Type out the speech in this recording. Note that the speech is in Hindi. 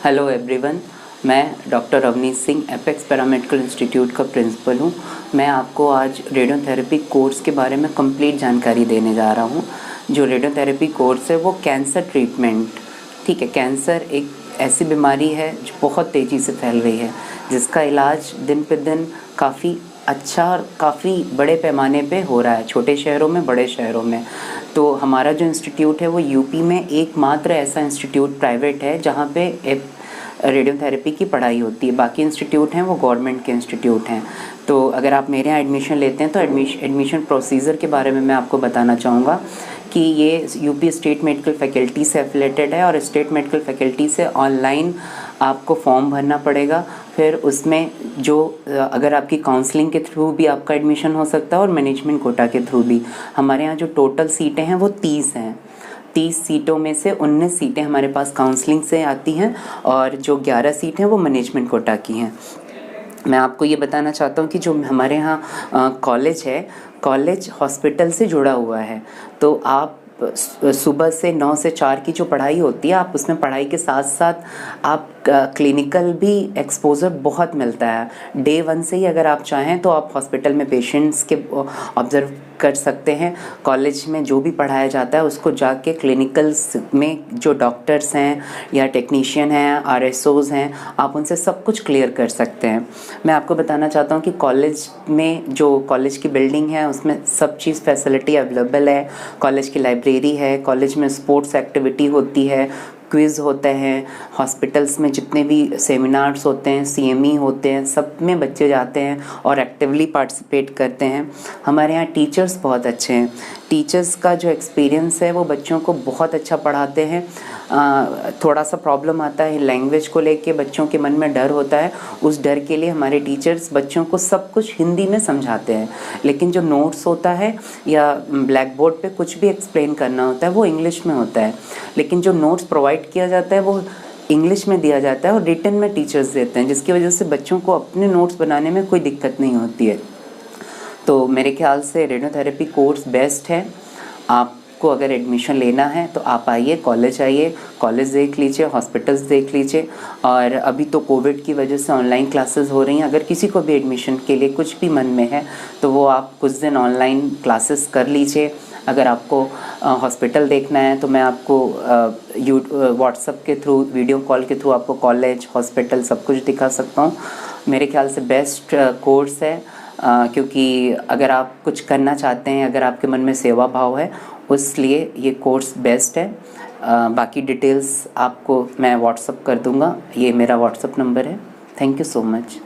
हेलो एवरीवन, मैं doctor Avnish Singh Apex paramedical institute का प्रिंसिपल हूँ। मैं आपको आज रेडियोथेरेपी कोर्स के बारे में कंप्लीट जानकारी देने जा रहा हूँ। जो रेडियोथेरेपी कोर्स है वो कैंसर ट्रीटमेंट, ठीक है। कैंसर एक ऐसी बीमारी है जो बहुत तेज़ी से फैल रही है, जिसका इलाज दिन पे दिन काफ़ी अच्छा और काफ़ी बड़े पैमाने पे हो रहा है, छोटे शहरों में, बड़े शहरों में। तो हमारा जो इंस्टीट्यूट है वो यूपी में एकमात्र ऐसा इंस्टीट्यूट प्राइवेट है जहाँ पे रेडियोथेरेपी की पढ़ाई होती है। बाकी इंस्टीट्यूट हैं वो गवर्नमेंट के इंस्टीट्यूट हैं। तो अगर आप मेरे यहाँ एडमिशन लेते हैं तो एडमिशन प्रोसीजर के बारे में मैं आपको बताना चाहूँगा कि ये यूपी स्टेट मेडिकल फैकल्टी से एफिलेटेड है और स्टेट मेडिकल फैकल्टी से ऑनलाइन आपको फॉर्म भरना पड़ेगा। फिर उसमें जो अगर आपकी काउंसलिंग के थ्रू भी आपका एडमिशन हो सकता है और मैनेजमेंट कोटा के थ्रू भी। हमारे यहाँ जो टोटल सीटें हैं वो 30 हैं। 30 सीटों में से 19 सीटें हमारे पास काउंसलिंग से आती हैं और जो 11 सीट हैं वो मैनेजमेंट कोटा की हैं। मैं आपको ये बताना चाहता हूँ कि जो हमारे यहाँ कॉलेज है, कॉलेज हॉस्पिटल से जुड़ा हुआ है। तो आप सुबह से 9 से 4 की जो पढ़ाई होती है, आप उसमें पढ़ाई के साथ साथ आप क्लिनिकल भी एक्सपोजर बहुत मिलता है। डे 1 से ही अगर आप चाहें तो आप हॉस्पिटल में पेशेंट्स के ऑब्ज़र्व कर सकते हैं। कॉलेज में जो भी पढ़ाया जाता है उसको जाके क्लिनिकल्स में जो डॉक्टर्स हैं या टेक्नीशियन हैं, आरएसओज़ हैं, आप उनसे सब कुछ क्लियर कर सकते हैं। मैं आपको बताना चाहता हूँ कि कॉलेज में जो कॉलेज की बिल्डिंग है उसमें सब चीज़ फैसिलिटी अवेलेबल है। कॉलेज की लाइब्रेरी है, कॉलेज में स्पोर्ट्स एक्टिविटी होती है, क्विज़ होते हैं, हॉस्पिटल्स में जितने भी सेमिनार्स होते हैं, सीएमई होते हैं, सब में बच्चे जाते हैं और एक्टिवली पार्टिसिपेट करते हैं। हमारे यहाँ टीचर्स बहुत अच्छे हैं। टीचर्स का जो एक्सपीरियंस है वो बच्चों को बहुत अच्छा पढ़ाते हैं। थोड़ा सा प्रॉब्लम आता है लैंग्वेज को लेके, बच्चों के मन में डर होता है। उस डर के लिए हमारे टीचर्स बच्चों को सब कुछ हिंदी में समझाते हैं, लेकिन जो नोट्स होता है या ब्लैक बोर्ड पे कुछ भी एक्सप्लेन करना होता है वो इंग्लिश में होता है। लेकिन जो नोट्स प्रोवाइड किया जाता है वो इंग्लिश में दिया जाता है और रिटन में टीचर्स देते हैं, जिसकी वजह से बच्चों को अपने नोट्स बनाने में कोई दिक्कत नहीं होती है। तो मेरे ख्याल से रेडियोथेरेपी कोर्स बेस्ट है। आपको अगर एडमिशन लेना है तो आप आइए, कॉलेज देख लीजिए, हॉस्पिटल्स देख लीजिए। और अभी तो कोविड की वजह से ऑनलाइन क्लासेस हो रही हैं। अगर किसी को भी एडमिशन के लिए कुछ भी मन में है तो वो आप कुछ दिन ऑनलाइन क्लासेस कर लीजिए। अगर आपको हॉस्पिटल देखना है तो मैं आपको व्हाट्सएप के थ्रू, वीडियो कॉल के थ्रू आपको कॉलेज, हॉस्पिटल सब कुछ दिखा सकता हूँ। मेरे ख्याल से बेस्ट कोर्स है, क्योंकि अगर आप कुछ करना चाहते हैं, अगर आपके मन में सेवा भाव है, उस लिए ये कोर्स बेस्ट है। बाकी डिटेल्स आपको मैं व्हाट्सअप कर दूँगा, ये मेरा व्हाट्सअप नंबर है। Thank you so much.